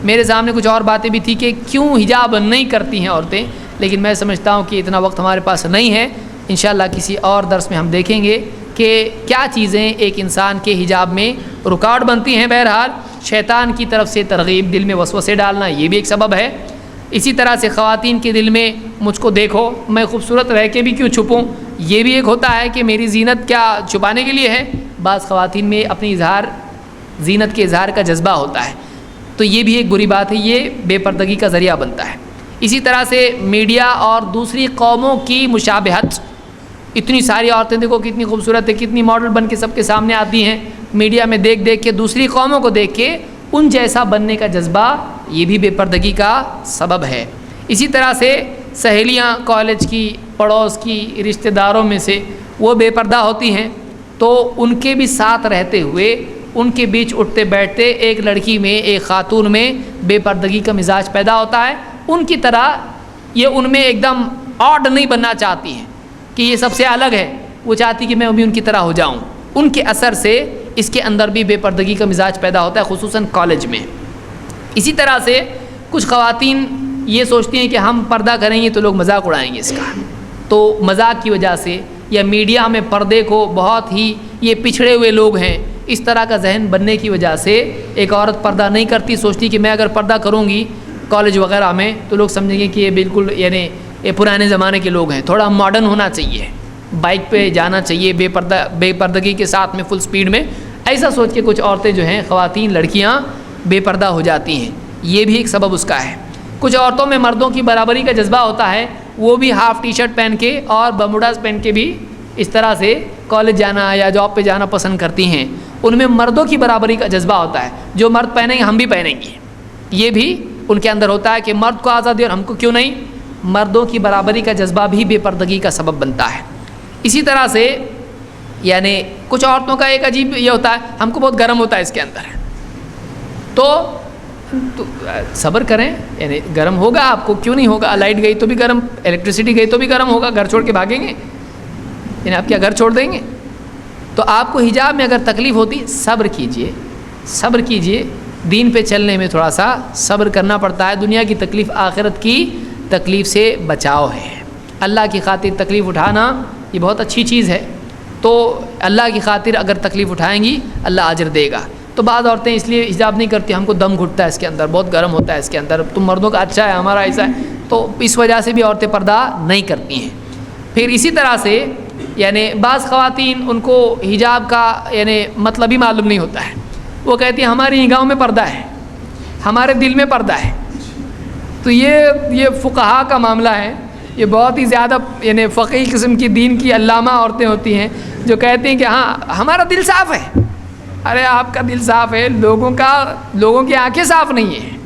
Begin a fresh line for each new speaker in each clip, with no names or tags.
میرے سامنے کچھ اور باتیں بھی تھی کہ کیوں حجاب نہیں کرتی ہیں عورتیں، لیکن میں سمجھتا ہوں کہ اتنا وقت ہمارے پاس نہیں ہے. انشاءاللہ کسی اور درس میں ہم دیکھیں گے کہ کیا چیزیں ایک انسان کے حجاب میں رکاوٹ بنتی ہیں. بہرحال شیطان کی طرف سے ترغیب، دل میں وسوسے ڈالنا، یہ بھی ایک سبب ہے. اسی طرح سے خواتین کے دل میں مجھ کو دیکھو میں خوبصورت رہ کے بھی کیوں چھپوں، یہ بھی ایک ہوتا ہے کہ میری زینت کیا چھپانے کے لیے ہے. بعض خواتین میں اپنی زینت کے اظہار کا جذبہ ہوتا ہے، تو یہ بھی ایک بری بات ہے، یہ بے پردگی کا ذریعہ بنتا ہے. اسی طرح سے میڈیا اور دوسری قوموں کی مشابہت، اتنی ساری عورتیں دیکھو کتنی خوبصورت ہے، کتنی ماڈل بن کے سب کے سامنے آتی ہیں، میڈیا میں دیکھ دیکھ کے دوسری قوموں کو دیکھ کے ان جیسا بننے کا جذبہ، یہ بھی بے پردگی کا سبب ہے. اسی طرح سے سہیلیاں کالج کی، پڑوس کی، رشتہ داروں میں سے وہ بے پردہ ہوتی ہیں، تو ان کے بھی ساتھ رہتے ہوئے ان کے بیچ اٹھتے بیٹھتے ایک لڑکی میں، ایک خاتون میں بے پردگی کا مزاج پیدا ہوتا ہے. ان کی طرح یہ ان میں ایک دم آڈ نہیں بننا چاہتی ہیں کہ یہ سب سے الگ ہے، وہ چاہتی کہ میں بھی ان کی طرح ہو جاؤں. ان کے اثر سے اس کے اندر بھی بے پردگی کا مزاج پیدا ہوتا ہے، خصوصاً کالج میں. اسی طرح سے کچھ خواتین یہ سوچتی ہیں کہ ہم پردہ کریں گے تو لوگ مذاق اڑائیں گے اس کا، تو مذاق کی وجہ سے یا میڈیا میں پردے کو بہت ہی یہ پچھڑے ہوئے لوگ ہیں، اس طرح کا ذہن بننے کی وجہ سے ایک عورت پردہ نہیں کرتی، سوچتی کہ میں اگر پردہ کروں گی کالج وغیرہ میں تو لوگ سمجھیں گے کہ یہ بالکل یعنی یہ پرانے زمانے کے لوگ ہیں، تھوڑا ماڈرن ہونا چاہیے، بائک پہ جانا چاہیے بے پردگی کے ساتھ میں فل سپیڈ میں. ایسا سوچ کے کچھ عورتیں جو ہیں، خواتین لڑکیاں بے پردہ ہو جاتی ہیں، یہ بھی ایک سبب اس کا ہے. کچھ عورتوں میں مردوں کی برابری کا جذبہ ہوتا ہے، وہ بھی ہاف ٹی شرٹ پہن کے اور بموڈاز پہن کے بھی اس طرح سے کالج جانا یا جاب پہ جانا پسند کرتی ہیں. ان میں مردوں کی برابری کا جذبہ ہوتا ہے، جو مرد پہنیں گے ہم بھی پہنیں گے، یہ بھی ان کے اندر ہوتا ہے کہ مرد کو آزادی اور ہم کو کیوں نہیں. مردوں کی برابری کا جذبہ بھی بے پردگی کا سبب بنتا ہے. اسی طرح سے یعنی کچھ عورتوں کا ایک عجیب یہ ہوتا ہے، ہم کو بہت گرم ہوتا ہے اس کے اندر، تو صبر کریں، یعنی گرم ہوگا آپ کو، کیوں نہیں ہوگا. لائٹ گئی تو بھی گرم، الیکٹریسٹی گئی تو بھی گرم ہوگا. گھر چھوڑ کے بھاگیں گے؟ یعنی آپ کیا گھر چھوڑ دیں گے؟ تو آپ کو حجاب میں اگر تکلیف ہوتی، صبر کیجئے. دین پہ چلنے میں تھوڑا سا صبر کرنا پڑتا ہے. دنیا کی تکلیف آخرت کی تکلیف سے بچاؤ ہے. اللہ کی خاطر تکلیف اٹھانا یہ بہت اچھی چیز ہے، تو اللہ کی خاطر اگر تکلیف اٹھائیں گی اللہ اجر دے گا. تو بعض عورتیں اس لیے حجاب نہیں کرتی، ہم کو دم گھٹتا ہے اس کے اندر، بہت گرم ہوتا ہے اس کے اندر، تم مردوں کا اچھا ہے ہمارا ایسا ہے، تو اس وجہ سے بھی عورتیں پردہ نہیں کرتی ہیں. پھر اسی طرح سے یعنی بعض خواتین ان کو حجاب کا یعنی مطلب ہی معلوم نہیں ہوتا ہے. وہ کہتی ہیں ہماری نگاہوں میں پردہ ہے، ہمارے دل میں پردہ ہے. تو یہ فقہا کا معاملہ ہے، یہ بہت ہی زیادہ یعنی فقیہ قسم کی دین کی علامہ عورتیں ہوتی ہیں جو کہتی ہیں کہ ہاں ہمارا دل صاف ہے. ارے آپ کا دل صاف ہے، لوگوں کی آنکھیں صاف نہیں ہیں.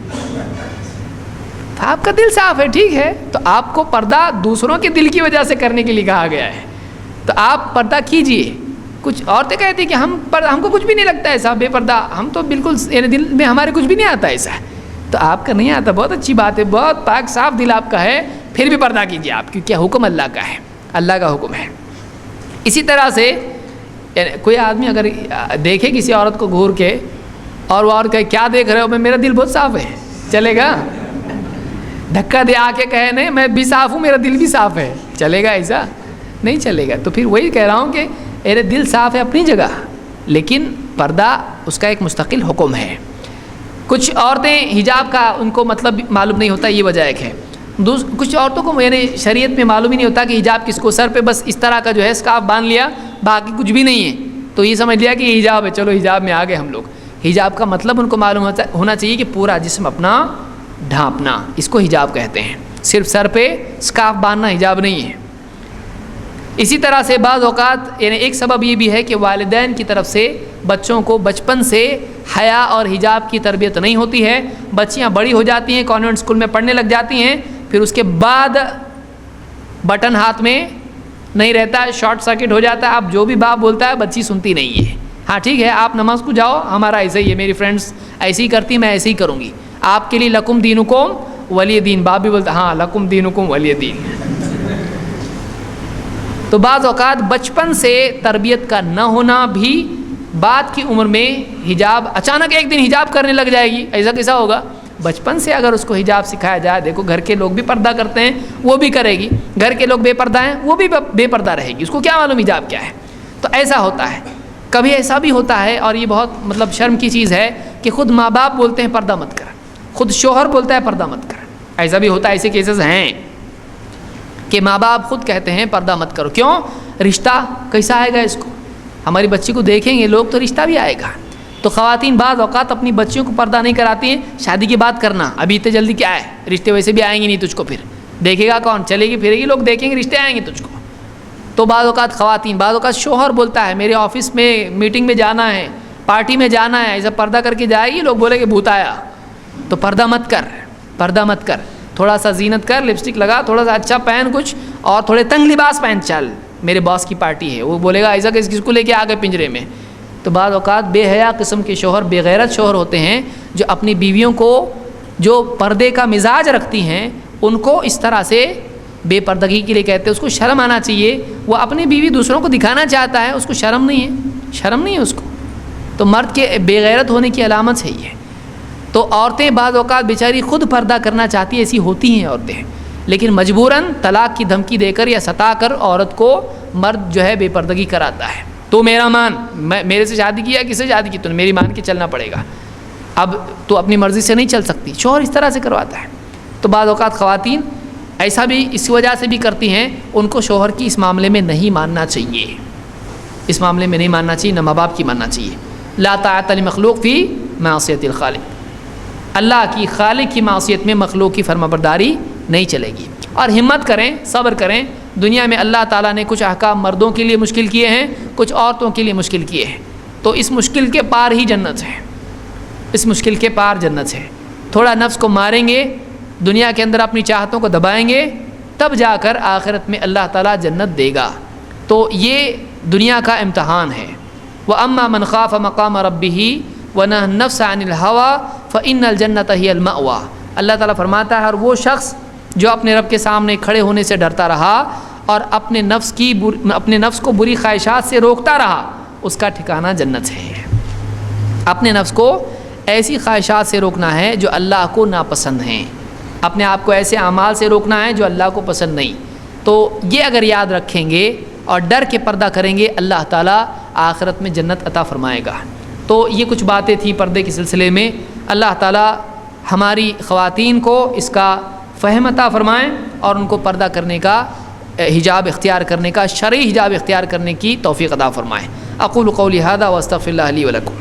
آپ کا دل صاف ہے، ٹھیک ہے، تو آپ کو پردہ دوسروں کے دل کی وجہ سے کرنے کے لیے کہا گیا ہے، تو آپ پردہ کیجئے. کچھ عورتیں کہتی ہیں کہ ہم کو کچھ بھی نہیں لگتا ایسا بے پردہ، ہم تو بالکل یعنی دل میں ہمارے کچھ بھی نہیں آتا ایسا. تو آپ کا نہیں آتا، بہت اچھی بات ہے، بہت پاک صاف دل آپ کا ہے، پھر بھی پردہ کیجئے آپ، کیونکہ حکم اللہ کا ہے، اللہ کا حکم ہے. اسی طرح سے کوئی آدمی اگر دیکھے کسی عورت کو گھور کے اور وہ عورت کہے کیا دیکھ رہے ہو، میرا دل بہت صاف ہے، چلے گا؟ دھکا دے آ کے کہے نہیں میں بھی صاف ہوں، میرا دل بھی صاف ہے، چلے گا؟ ایسا نہیں چلے گا. تو پھر وہی کہہ رہا ہوں کہ میرے دل صاف ہے اپنی جگہ، لیکن پردہ اس کا ایک مستقل حکم ہے. کچھ عورتیں حجاب کا ان کو مطلب معلوم نہیں ہوتا، یہ وجہ ایک ہے. کچھ عورتوں کو یعنی شریعت میں معلوم ہی نہیں ہوتا کہ حجاب کس کو، سر پہ بس اس طرح کا جو ہے اسکارف باندھ لیا، باقی کچھ بھی نہیں ہے، تو یہ سمجھ لیا کہ یہ حجاب ہے، چلو حجاب میں آ گئے ہم لوگ. حجاب کا مطلب ان کو معلوم ہونا چاہیے کہ پورا جسم اپنا ڈھانپنا، اس کو حجاب کہتے ہیں. صرف سر پہ اسکارف باندھنا حجاب نہیں ہے. اسی طرح سے بعض اوقات یعنی ایک سبب یہ بھی ہے کہ والدین کی طرف سے بچوں کو بچپن سے حیا اور حجاب کی تربیت نہیں ہوتی ہے. بچیاں بڑی ہو جاتی ہیں، کانوینٹ اسکول میں پڑھنے لگ جاتی ہیں، پھر اس کے بعد بٹن ہاتھ میں نہیں رہتا ہے، شارٹ سرکٹ ہو جاتا ہے. اب جو بھی باپ بولتا ہے بچی سنتی نہیں ہے. ہاں ٹھیک ہے آپ نماز کو جاؤ، ہمارا ایسا ہی ہے، میری فرینڈس ایسے ہی کرتی، میں ایسے ہی کروں گی، آپ کے لیے لکم دینکم ولی دین. باپ بھی بولتا ہاں لکم دینکم ولی دین. تو بعض اوقات بچپن سے تربیت کا نہ ہونا بھی بعد کی عمر میں حجاب، اچانک ایک دن حجاب کرنے لگ جائے گی، ایسا کیسا ہوگا؟ بچپن سے اگر اس کو حجاب سکھایا جائے، دیکھو گھر کے لوگ بھی پردہ کرتے ہیں وہ بھی کرے گی، گھر کے لوگ بے پردہ ہیں وہ بھی بے پردہ رہے گی، اس کو کیا معلوم حجاب کیا ہے. تو ایسا ہوتا ہے. کبھی ایسا بھی ہوتا ہے اور یہ بہت مطلب شرم کی چیز ہے کہ خود ماں باپ بولتے ہیں پردہ مت کر، خود شوہر بولتا ہے پردہ مت کر. ایسا بھی ہوتا ہے، ایسے کیسز ہیں کہ ماں باپ خود کہتے ہیں پردہ مت کرو. کیوں؟ رشتہ کیسا آئے گا اس کو، ہماری بچی کو دیکھیں گے لوگ تو رشتہ بھی آئے گا. تو خواتین بعض اوقات اپنی بچیوں کو پردہ نہیں کراتی ہیں. شادی کی بات کرنا ابھی اتنے جلدی کیا ہے، رشتے ویسے بھی آئیں گے نہیں تجھ کو، پھر دیکھے گا کون، چلے گی پھرے گی لوگ دیکھیں گے، رشتے آئیں گے تجھ کو. تو بعض اوقات خواتین، بعض اوقات شوہر بولتا ہے میرے آفس میں میٹنگ میں جانا ہے، پارٹی میں جانا ہے، ایسا پردہ کر کے جائے گی، لوگ بولے کہ بھوت آیا. تو پردہ مت کر، پردہ مت کر، تھوڑا سا زینت کر، لپسٹک لگا، تھوڑا سا اچھا پہن کچھ، اور تھوڑے تنگ لباس پہن چل. میرے باس کی پارٹی ہے، وہ بولے گا ایسا کس کو لے کے آ گئے پنجرے میں. تو بعض اوقات بے حیا قسم کے شوہر، بے غیرت شوہر ہوتے ہیں جو اپنی بیویوں کو جو پردے کا مزاج رکھتی ہیں ان کو اس طرح سے بے پردگی کے لیے کہتے ہیں. اس کو شرم آنا چاہیے، وہ اپنی بیوی دوسروں کو دکھانا چاہتا ہے، اس کو شرم نہیں ہے، شرم نہیں ہے اس کو. تو مرد کے بے غیرت ہونے کی علامت ہے یہ. تو عورتیں بعض اوقات بیچاری خود پردہ کرنا چاہتی ہیں، ایسی ہوتی ہیں عورتیں، لیکن مجبوراً طلاق کی دھمکی دے کر یا ستا کر عورت کو مرد جو ہے بے پردگی کراتا ہے. تو میرا مان، میرے سے شادی کیا، کس سے شادی کی تو نے، میری مان کے چلنا پڑے گا، اب تو اپنی مرضی سے نہیں چل سکتی. شوہر اس طرح سے کرواتا ہے. تو بعض اوقات خواتین ایسا بھی اس وجہ سے بھی کرتی ہیں، ان کو شوہر کی اس معاملے میں نہیں ماننا چاہیے، اس معاملے میں نہیں ماننا چاہیے، نہ ماں باپ کی ماننا چاہیے. لا طاعۃ لمخلوق فی معصیۃ الخالق، اللہ کی خالق کی معصیت میں مخلوق کی فرمانبرداری نہیں چلے گی. اور ہمت کریں، صبر کریں. دنیا میں اللہ تعالیٰ نے کچھ احکام مردوں کے لیے مشکل کیے ہیں، کچھ عورتوں کے لیے مشکل کیے ہیں. تو اس مشکل کے پار ہی جنت ہے، اس مشکل کے پار جنت ہے. تھوڑا نفس کو ماریں گے، دنیا کے اندر اپنی چاہتوں کو دبائیں گے، تب جا کر آخرت میں اللہ تعالیٰ جنت دے گا. تو یہ دنیا کا امتحان ہے. وَأَمَّا مَنْ خَافَ مَقَامَ رَبِّهِ وَنَهَى النَّفْسَ عَنِ الْهَوَىٰ فَإِنَّ الْجَنَّةَ هِيَ الْمَأْوَىٰ. اللہ تعالیٰ فرماتا ہے، اور وہ شخص جو اپنے رب کے سامنے کھڑے ہونے سے ڈرتا رہا اور اپنے نفس کو بری خواہشات سے روکتا رہا، اس کا ٹھکانہ جنت ہے. اپنے نفس کو ایسی خواہشات سے روکنا ہے جو اللہ کو ناپسند ہیں، اپنے آپ کو ایسے اعمال سے روکنا ہے جو اللہ کو پسند نہیں. تو یہ اگر یاد رکھیں گے اور ڈر کے پردہ کریں گے، اللہ تعالیٰ آخرت میں جنت عطا فرمائے گا. تو یہ کچھ باتیں تھیں پردے کے سلسلے میں. اللہ تعالیٰ ہماری خواتین کو اس کا فہم عطا فرمائیں اور ان کو پردہ کرنے کا، حجاب اختیار کرنے کا، شرعی حجاب اختیار کرنے کی توفیق عطا فرمائیں. اقول قولی ھذا واستغفر اللہ لی ولکم.